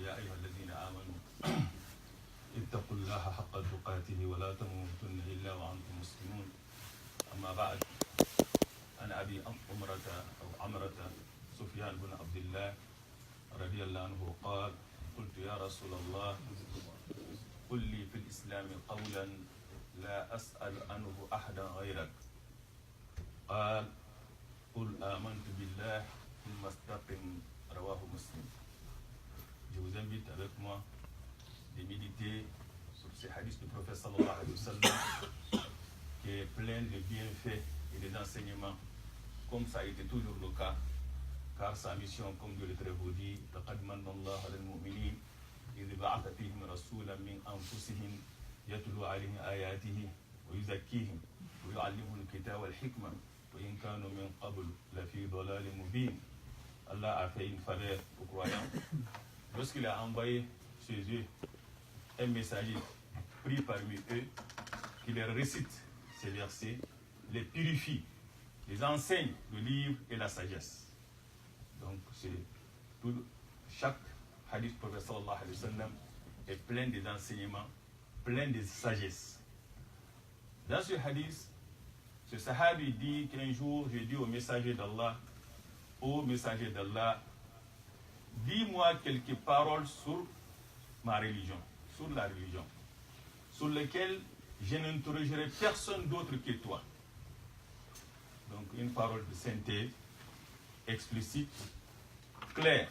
يا أيها الذين آمنوا اتقوا الله حق تقاته ولا تموتن إلا وأنتم مسلمون. أما بعد، أنا أبي عمرة سفيان بن عبد الله رضي الله عنه قال: قلت يا رسول الله قل لي في الإسلام قولا لا أسأل عنه أحدا غيرك. قال: قل آمنت بالله ثم استقم. رواه Muslim. Je vous invite avec moi de méditer sur ces hadiths du prophète sallallahu alayhi wa sallam qui est plein de bienfaits et des enseignements, comme ça a été toujours le cas, car sa mission, comme Dieu le très beau dit, لقد من الله على المؤمنين إذ بعث فيهم رسولا من أنفسهم يتلو عليهم آياته ويزكيهم ويعلمهم الكتاب والحكمة وإن كانوا من قبل لفي ضلال مبين. Allah a fait une faveur aux croyants lorsqu'il a envoyé chez eux un messager pris parmi eux qui leur récite ces versets, les purifie, les enseigne le livre et la sagesse. Donc chaque hadith du prophète sallallahu alayhi wa sallam est plein des enseignements, plein de sagesse. Dans ce hadith, ce sahabi dit qu'un jour j'ai dit au messager d'Allah: ô messager d'Allah, dis-moi quelques paroles sur ma religion, sur la religion, sur lesquelles je n'interrogerai personne d'autre que toi. Donc une parole de sainteté, explicite, claire.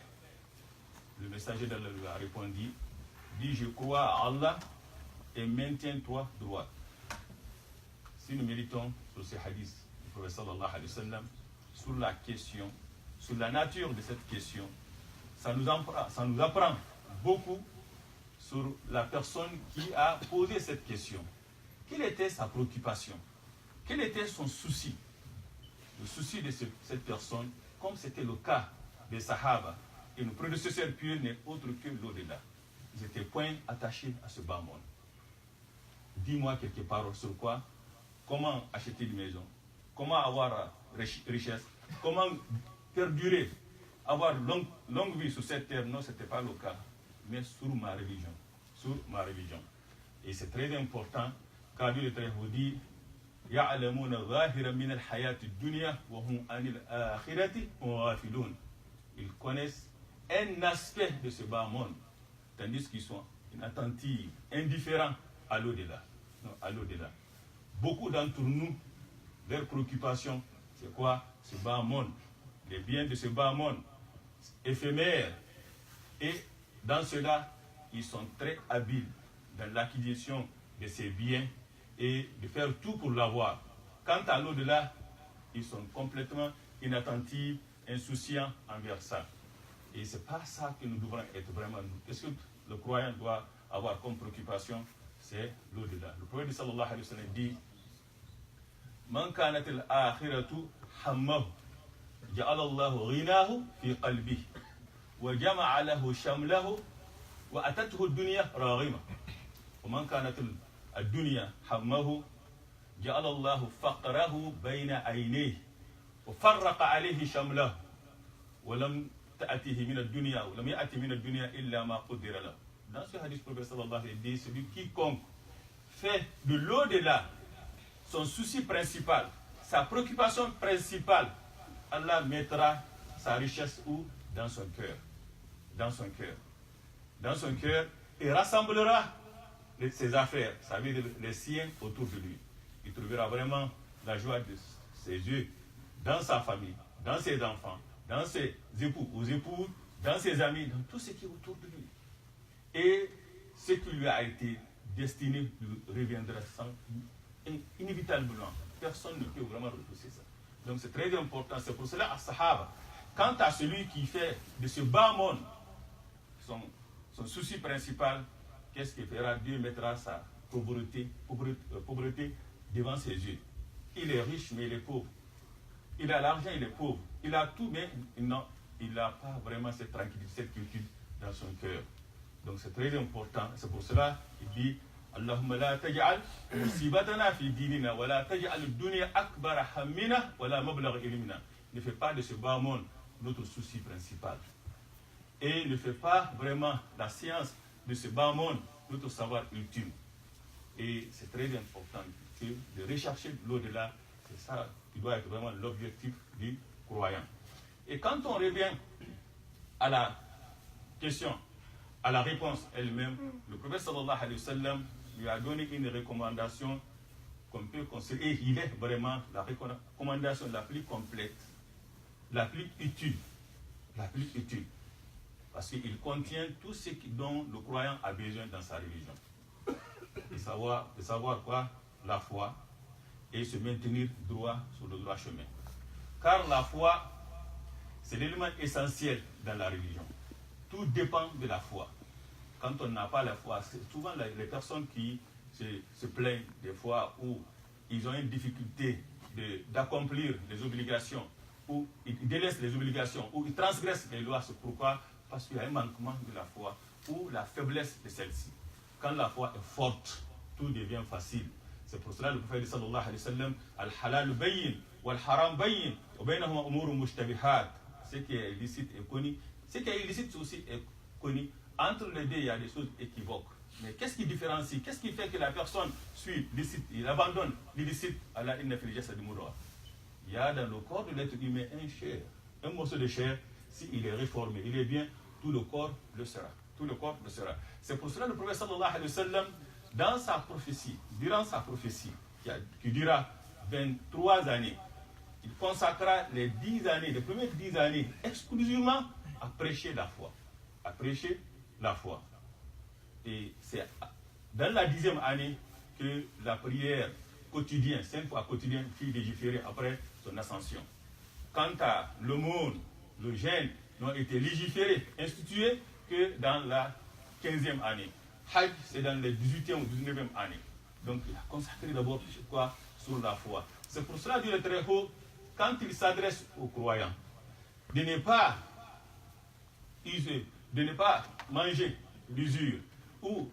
Le messager d'Allah lui a répondu: dis je crois à Allah et maintiens-toi droit. Si nous méditons sur ces hadiths du prophète sallallahu alayhi wa sallam, sur la question, sur la nature de cette question, ça nous apprend beaucoup sur la personne qui a posé cette question. Quelle était sa préoccupation? Quel était son souci? Le souci de cette personne, comme c'était le cas des Sahaba et nos prédécesseurs pieux, n'est autre que l'au-delà. Ils n'étaient point attachés à ce bas monde. Dis-moi quelques paroles sur quoi? Comment acheter une maison? Comment avoir richesse? Comment perdurer, avoir longue vie sur cette terre? Non, ce n'était pas le cas, mais sur ma religion. Sur ma religion. Et c'est très important, car Dieu le très haut dit: يَعْلَمُونَ ظَاهِرًا مِنَ الْحَيَاةِ الدُّنْيَا وَهُمْ عَنِ الْآخِرَةِ هُمْ غَافِلُونَ. Ils connaissent un aspect de ce bas monde, tandis qu'ils sont inattentifs, indifférents à l'au-delà. Non, à l'au-delà. Beaucoup d'entre nous, leur préoccupation, c'est quoi? Ce bas monde, les biens de ce bas monde, éphémères. Et dans cela, ils sont très habiles dans l'acquisition de ces biens et de faire tout pour l'avoir. Quant à l'au-delà, ils sont complètement inattentifs, insouciants envers ça. Et ce n'est pas ça que nous devons être vraiment. Qu'est-ce que le croyant doit avoir comme préoccupation? C'est l'au-delà. Le prophète sallallahu alayhi wa sallam dit: Man kanat al-akhiratu hammahu ja'ala Allahu ghinahu fi qalbihi wa jama'a lahu shamlahu wa atathu ad-dunya raghima. Wa man kanat ad-dunya hammahu ja'ala Allahu faqrahu bayna aynayhi wa farraqa alayhi shamlahu wa lam ta'tihi min ad-dunya wa lam ya'ti min ad-dunya illa ma qaddara lahu. Dans ce hadith, le prophète sallallahu alayhi wa sallam dit: celui quiconque fait de l'au-delà son souci principal, sa préoccupation principale, Allah mettra sa richesse où? Dans son cœur. Dans son cœur. Dans son cœur, et rassemblera ses affaires, ça veut dire les siens, autour de lui. Il trouvera vraiment la joie de ses yeux, dans sa famille, dans ses enfants, dans ses époux, aux épouses, dans ses amis, dans tout ce qui est autour de lui. Et ce qui lui a été destiné lui reviendra inévitablement. Personne ne peut vraiment repousser ça. Donc c'est très important. C'est pour cela, à Sahaba, quant à celui qui fait de ce bas monde son souci principal, qu'est-ce qu'il fera? Dieu mettra sa pauvreté devant ses yeux. Il est riche, mais il est pauvre. Il a l'argent, il est pauvre. Il a tout, mais non, il n'a pas vraiment cette tranquillité, cette quiétude dans son cœur. Donc c'est très important. C'est pour cela qu'il dit: Allahumma la taj'al musibatana fi dinina wa la taj'al ad-dunya akbar hammina wa la mablagha ilmina. Ne fais pas de ce bas monde notre souci principal. et ne fait pas vraiment la science de ce bas monde, notre savoir ultime. Et c'est très important que de rechercher l'au-delà, c'est ça qui doit être vraiment l'objectif du croyant. Et quand on revient à la question, à la réponse elle-même, le prophète sallallahu alayhi wa sallam lui a donné une recommandation qu'on peut considérer, et il est vraiment la recommandation la plus complète, la plus utile, parce qu'il contient tout ce dont le croyant a besoin dans sa religion. De savoir quoi? La foi, et se maintenir droit sur le droit chemin. Car la foi, c'est l'élément essentiel dans la religion. Tout dépend de la foi. Quand on n'a pas la foi, c'est souvent les personnes qui se plaignent des fois où ils ont une difficulté d'accomplir les obligations, ou ils délaissent les obligations, ou ils transgressent les lois. C'est pourquoi? Parce qu'il y a un manquement de la foi, ou la faiblesse de celle-ci. Quand la foi est forte, tout devient facile. C'est pour cela que le prophète sallallahu alayhi wa sallam, al-halal bayyin, wal-haram bayyin, wa baynahuma umurun mushtabihat. Ce qui est illicite est connu. Ce qui est illicite aussi est connu. Entre les deux, il y a des choses équivoques. Mais qu'est-ce qui différencie? Qu'est-ce qui fait que la personne suit l'illicite, il abandonne l'illicite? Allah inna fil jasadi mudghah. Il y a dans le corps de l'être humain un morceau de chair. S'il est réformé, il est bien, tout le corps le sera. Tout le corps le sera. C'est pour cela que le prophète sallallahu alayhi wa sallam, dans sa prophétie, durant sa prophétie, qui durera 23 années, il consacra les 10 années, les premières 10 années, exclusivement à prêcher la foi. À prêcher la foi. Et c'est dans la 10e année que la prière quotidienne, 5 fois quotidienne, fut légiférée après son ascension. Quant à l'aumône, le jeûne n'ont été légiférés, institués que dans la 15e année. Hajj, c'est dans les 18e ou 19e année. Donc, il a consacré d'abord sur quoi? Sur la foi. C'est pour cela, Dieu le très haut, quand il s'adresse aux croyants, de ne pas user, de ne pas manger l'usure, ou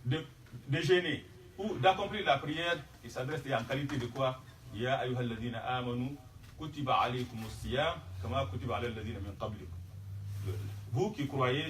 de jeûner, ou d'accomplir la prière, il s'adresse en qualité de quoi? Ya ayyuhalladhina amanu kutiba alaykumus siyam kama kutiba alal ladhina min qablikum. Vous qui croyez,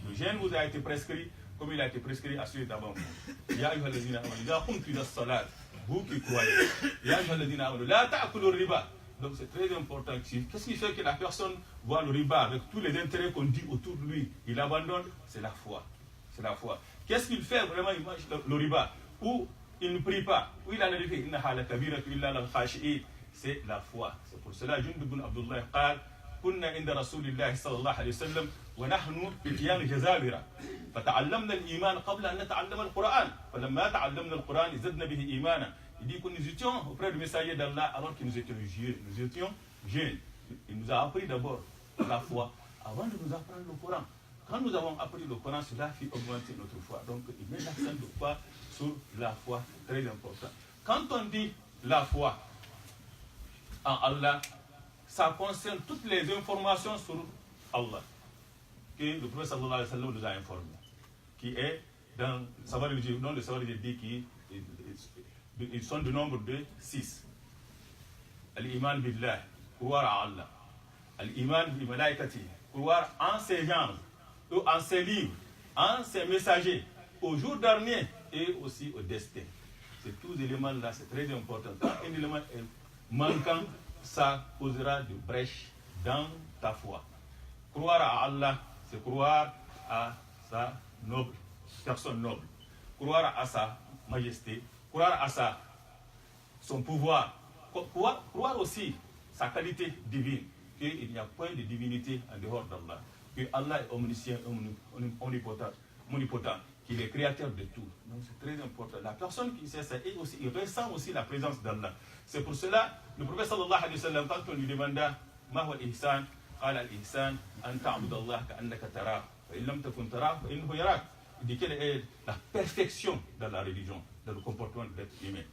le jeûne vous a été prescrit comme il a été prescrit à ceux d'avant vous. Ya ayyuhalladhina amanu idha qumtum ila as-salat. Vous qui croyez, Ya ayyuhalladhina amanu la ta'kulu riba. Donc c'est très important. Qu'est-ce qui fait que la personne voit le riba avec tous les intérêts qu'on dit autour de lui? Il abandonne, c'est la foi. C'est la foi. Qu'est-ce qu'il fait vraiment? Il mange le riba. Ou il ne prie pas. Ou il a dit c'est la foi. C'est pour cela Jundub ibn Abdullah قال كنا عند رسول الله صلى الله عليه وسلم ونحن فتيان جزابرة فتعلمنا الإيمان قبل أن نتعلم القرآن فلما تعلمنا القرآن زدنا به إيمانا. Il dit que nous étions auprès du messager d'Allah alors que nous étions jeunes. Il nous a appris d'abord la foi avant de nous apprendre le Coran. Quand nous avons appris le Coran, cela fit augmenter notre foi. Donc, il met l'accent de quoi? Sur la foi, très important. Quand on dit la foi en Allah, ça concerne toutes les informations sur Allah que le prophète sallallahu alayhi wa sallam nous a informé, qui est dans le savoir religieux, non le savoir religieux dit qu'ils sont de nombre de 6. Al-Iman billah, croire à Allah. Al-Iman bi malaikati, croire en ses gens, en ses livres, en ses messagers, au jour dernier et aussi au destin. Ces tous éléments-là, c'est très important. Quand un élément est manquant, ça causera de brèches dans ta foi. Croire à Allah, c'est croire à sa noble, personne noble. Croire à sa majesté, croire à son pouvoir, croire aussi sa qualité divine, qu'il n'y a point de divinité en dehors d'Allah, que Allah est omniscient, omnipotent, qu'il est créateur de tout. Donc c'est très important. La personne qui sait ça, il ressent aussi la présence d'Allah. C'est pour cela, le prophète sallallahu alayhi wa sallam, quand on lui demanda Ma huwa al-ihsan, qala al-ihsan an ta'budu Allah ka'annaka tarah, fa in lam takun tarah, fa innahu yarak. Il dit quelle est la perfection dans la religion, dans le comportement de l'être humain,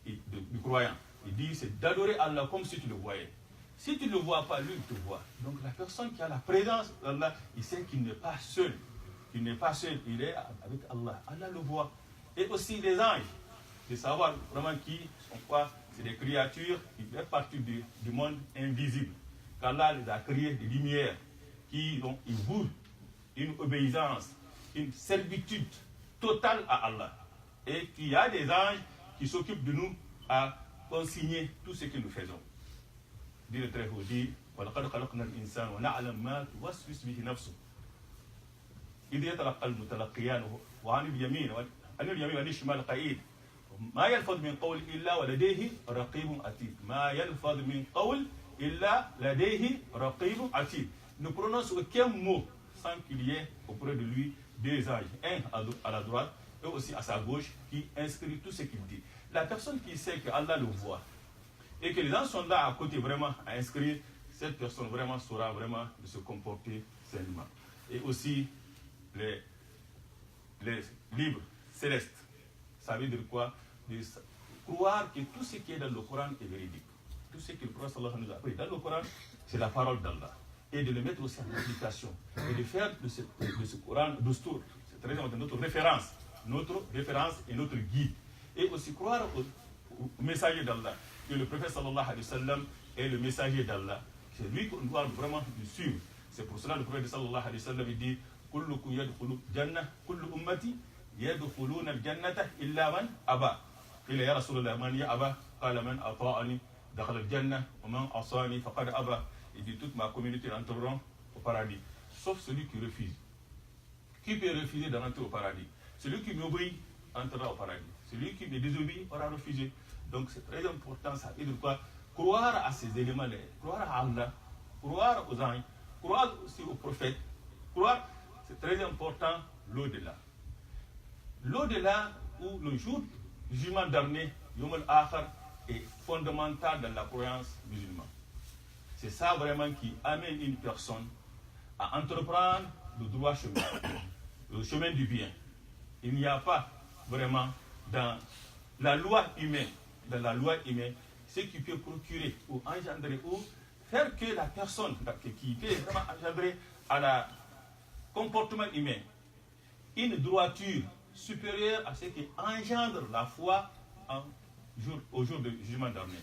du croyant. Il dit c'est d'adorer Allah comme si tu le voyais. Si tu ne le vois pas, lui il te voit. Donc la personne qui a la présence d'Allah, il sait qu'il n'est pas seul. Il n'est pas seul, il est avec Allah. Allah le voit. Et aussi les anges, de savoir vraiment qui sont quoi. C'est des créatures qui font partie du monde invisible. Qu'Allah les a créés des lumières qui ils bougent une obéissance, une servitude totale à Allah. Et qu'il y a des anges qui s'occupent de nous à consigner tout ce que nous faisons. Dit le Très Haut, dit وَلَقَدْ خَلَقْنَا الْإِنسَانَ وَنَعْلَمُ مَا تُوَسْوِسُ بِهِ نَفْسُهُ إِذْ يَتَلَقَّى الْمُتَلَقِّيَانُ وعن اليمين وعن الشمال قعيد ما يلفظ من قول إلا ولديه رقيب عتيد ما يلفظ من قول إلا لديه رقيب عتيد. Ne prononce aucun mot sans qu'il y ait auprès de lui deux anges, un à la droite et aussi à sa gauche, qui inscrit tout ce qu'il dit. La personne qui sait que Allah le voit et que les gens sont là à côté vraiment à inscrire, cette personne vraiment saura vraiment de se comporter sainement. Et aussi les livres célestes, ça veut dire quoi? De croire que tout ce qui est dans le Coran est véridique. Tout ce que le prophète sallallahu alayhi wa sallam nous a appris dans le Coran, c'est la parole d'Allah. Et de le mettre aussi en application. Et de faire de ce Coran d'Ustour, c'est très important, notre référence et notre guide. Et aussi croire au messager d'Allah, que le prophète sallallahu alayhi wa sallam est le messager d'Allah. C'est lui qu'on doit vraiment suivre. C'est pour cela que le prophète sallallahu alayhi wa sallam dit كلكم يدخل الجنة كل أمتي يدخلون الجنة إلا من أبى قيل يا رسول الله من يأبى قال من أطاعني دخل الجنة ومن عصاني فقد أبى. Il dit toute ma communauté entreront au paradis sauf celui qui refuse. Qui peut refuser d'entrer au paradis? Celui qui m'obéit entrera au paradis, celui qui me désobéit aura refusé. Donc c'est très important ça. Et de quoi? Croire à ces éléments-là, croire à Allah, croire aux anges, croire aussi aux prophètes, croire. C'est très important, l'au-delà. L'au-delà, où le jour du jugement dernier, Yom al-Akhir, est fondamental dans la croyance musulmane. C'est ça vraiment qui amène une personne à entreprendre le droit chemin, le chemin du bien. Il n'y a pas vraiment dans la loi humaine, ce qui peut procurer ou engendrer ou faire que la personne qui peut vraiment engendrer à la comportement humain une droiture supérieure à ce qui engendre la foi au jour du jugement dernier.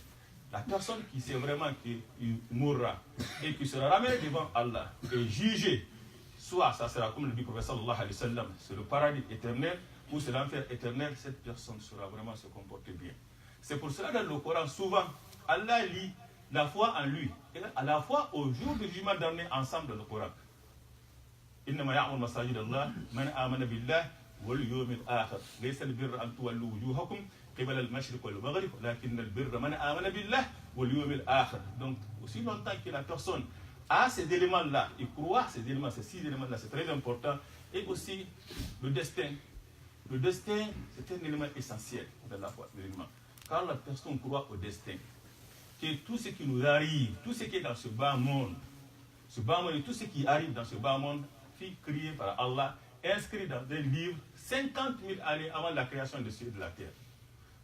La personne qui sait vraiment qu'il mourra et qui sera ramené devant Allah et jugé, soit ça sera comme le dit le prophète sallallahu alayhi wa sallam, c'est le paradis éternel ou c'est l'enfer éternel, cette personne saura vraiment se comporter bien. C'est pour cela dans le Coran, souvent, Allah lit la foi en lui et à la fois au jour du jugement dernier ensemble dans le Coran. إنما يعمر مساجد الله من آمن بالله واليوم الآخر ليس البر أن تولوا وجوهكم قبل المشرق والمغرب لكن البر من آمن بالله واليوم الآخر. Donc aussi longtemps que la personne a ces éléments-là, il croit ces éléments, ces 6 éléments-là, c'est très important. Et aussi le destin. Le destin, c'est un élément essentiel dans la foi musulmane. Car la personne croit au destin, que tout ce qui nous arrive, tout ce qui est dans ce bas monde et tout ce qui arrive dans ce bas monde, créé par Allah, inscrit dans un livre 50 000 années avant la création des cieux et de la terre.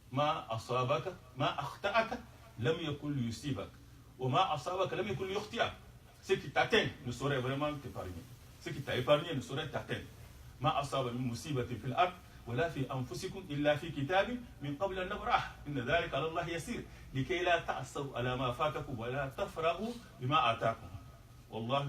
Ma asabaka, ma akhta'aka, lam yakun yusibak. Ou ma asabaka, lam yakun yukhtiak. Ce qui t'atteint ne saurait vraiment t'épargner. Ce qui t'a épargné ne saurait t'atteindre. Ma asaba min musibati fil ard, wala fi anfusikum illa fi kitabin min qabl an nabrah. Inna dhalika ala Allah yasir. Likay la ta'assaw ala ma fatakum wa la tafrahu bima atakum. Wallah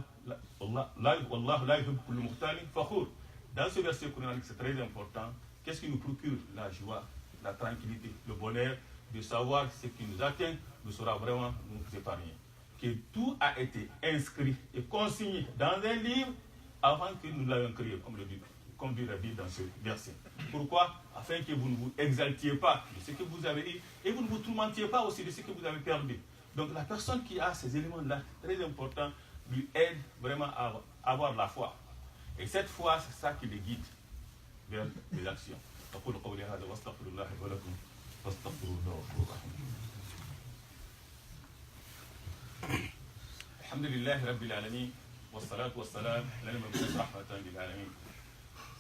la yuhibbu kullu mukhtalin fakhur. Dans ce verset coranique, c'est très important. Qu'est-ce qui nous procure la joie, la tranquillité, le bonheur de savoir ce qui nous atteint, nous saura vraiment nous épargner. Que tout a été inscrit et consigné dans un livre avant que nous l'ayons créé, comme dit la Bible dans ce verset. Pourquoi? Afin que vous ne vous exaltiez pas de ce que vous avez eu et vous ne vous tourmentiez pas aussi de ce que vous avez perdu. Donc la personne qui a ces éléments-là, très important, lui aide vraiment à avoir la foi. Et cette foi, c'est ça qui les guide vers les actions. أقول قولي هذا وأستغفر الله ولكم فاستغفروه غفور رحيم. الحمد لله رب العالمين والصلاة والسلام على المبعوث رحمة للعالمين.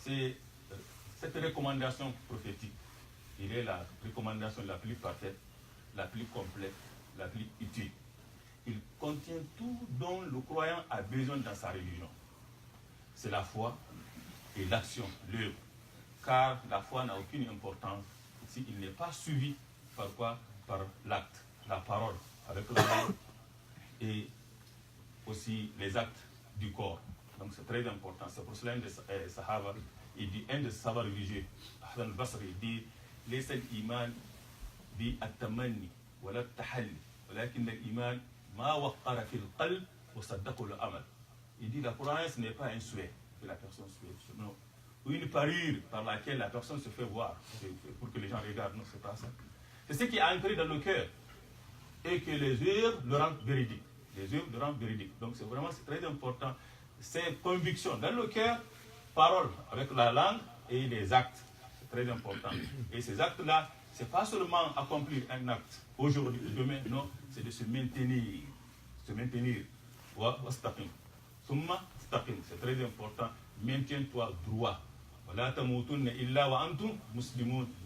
C'est cette recommandation prophétique, il est la recommandation la plus parfaite, la plus complète, la plus utile. Il contient tout dont le croyant a besoin dans sa religion. C'est la foi et l'action, l'œuvre. Car la foi n'a aucune importance s'il n'est pas suivi par quoi? Par l'acte, la parole, avec la langue et aussi les actes du corps. Donc c'est très important. C'est pour cela que Sahaba, il dit, un des savants religieux, Hassan al-Basri, il dit, ليس الإيمان بالتمني ولا التحلي ولكن الإيمان ما وقر في القلب وصدقه العمل. Il dit la croyance n'est pas un souhait que la personne souhaite, non, ou une parure par laquelle la personne se fait voir pour que les gens regardent, non, c'est pas ça. C'est ce qui est ancré dans le cœur et que les œuvres le rendent véridique. Les œuvres le rendent véridique. Donc c'est vraiment très important. Ces convictions dans le cœur, parole avec la langue et les actes. C'est très important. Et ces actes-là, c'est pas seulement accomplir un acte aujourd'hui et demain, non, c'est de se maintenir. Se maintenir. C'est très important. Maintiens-toi droit.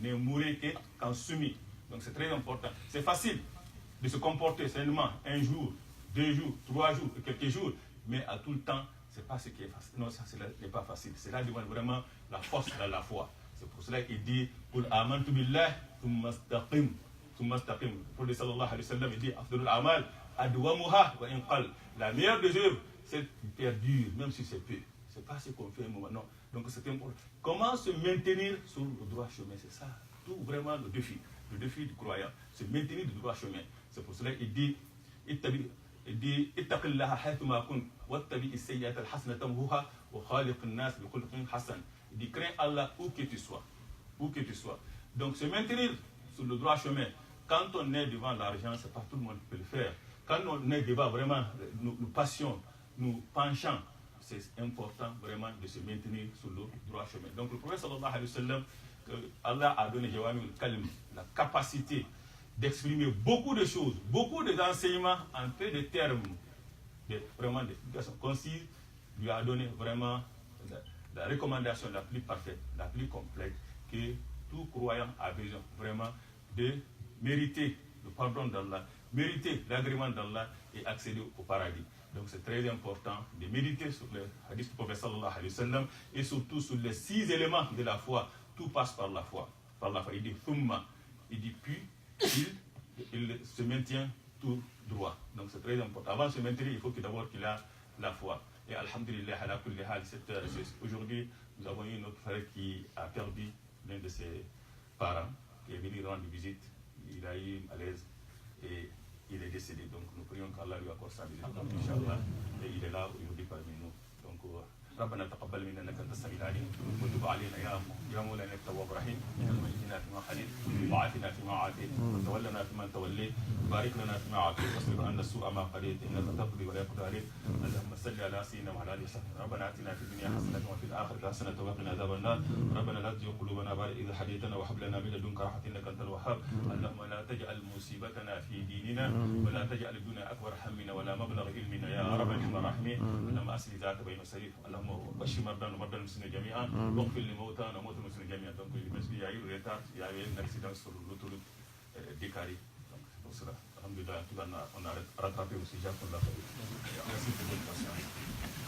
Ne mourrez qu'en soumis. Donc c'est très important. C'est facile de se comporter sainement un jour, 2 jours, 3 jours, quelques jours, mais à tout le temps, c'est pas ce qui est facile. Non, ça n'est pas facile. Cela demande vraiment la force dans la foi. C'est pour cela qu'il dit Qul amantu billah thumma istaqim. Le prophète sallallahu alayhi wa sallam dit Afdalul amal adwamuha wa in qal. La meilleure des œuvres, c'est qui perdure, même si c'est peu. C'est pas ce qu'on fait un moment, non. Donc c'est important. Comment se maintenir sur le droit chemin? C'est ça, tout vraiment le défi du croyant. Se maintenir du droit chemin. C'est pour cela qu'il dit ittaqillaha haythuma kunt wattabi as-sayyi'ata al-hasanata tamhuha wa khaliqin nas bi khuluqin hasan. Il dit crains Allah où que tu sois. Où que tu sois. Donc se maintenir sur le droit chemin. Quand on est devant l'argent, c'est pas tout le monde qui peut le faire. Quand on est devant vraiment nos passions, nous penchants, c'est important vraiment de se maintenir sur le droit chemin. Donc le prophète sallallahu alayhi wa sallam, Allah a donné la capacité d'exprimer beaucoup de choses, beaucoup d'enseignements en peu de termes, vraiment d'explications concises, lui a donné vraiment la recommandation la plus parfaite, la plus complète, que tout croyant a besoin vraiment de mériter le pardon d'Allah, mériter l'agrément d'Allah et accéder au paradis. Donc c'est très important de méditer sur le hadith du prophète sallallahu alayhi wa sallam et surtout sur les 6 éléments de la foi. Tout passe par la foi. Par la foi. Il dit thumma, il dit puis, il se maintient tout droit. Donc c'est très important. Avant de se maintenir, il faut d'abord qu'il a la foi. Et alhamdulillah, ala kulli hal, aujourd'hui, nous avons eu notre frère qui a perdu l'un de ses parents, qui est venu rendre visite. Il a eu malaise et il est décédé. Donc nous prions qu'Allah lui accorde sa miséricorde, Inch'Allah. Et il est là aujourd'hui parmi nous. Donc, ربنا تقبل منا انك انت السميع العليم وتب علينا يا مولانا انك التواب الرحيم اللهم اهدنا فيما هديت وعافنا فيما عافيت وتولنا فيما توليت وبارك لنا فيما اعطيت واصرف عنا السوء ما قضيت انك تقضي ولا يقضى عليك اللهم صل على سيدنا وعلى اله وصحبه ربنا اتنا في الدنيا حسنه وفي الاخره حسنه وقنا عذاب النار ربنا لا تزغ قلوبنا بعد إذ هديتنا وهب لنا من لدنك رحمه انك انت الوهاب اللهم لا تجعل مصيبتنا في ديننا ولا تجعل الدنيا اكبر همنا ولا مبلغ علمنا يا رب الراحمين اللهم اصلح ذات بين السرير اللهم بشر مرضانا ومرضى المسلمين جميعا واغفر لموتانا وموتى المسلمين جميعا. Donc il y a eu le retard, il y a eu un accident sur l'autoroute d'Ikari. Donc c'est pour cela, alhamdulillah, on a rattrapé aussi, Jacques, on l'a fait. Merci pour votre patience.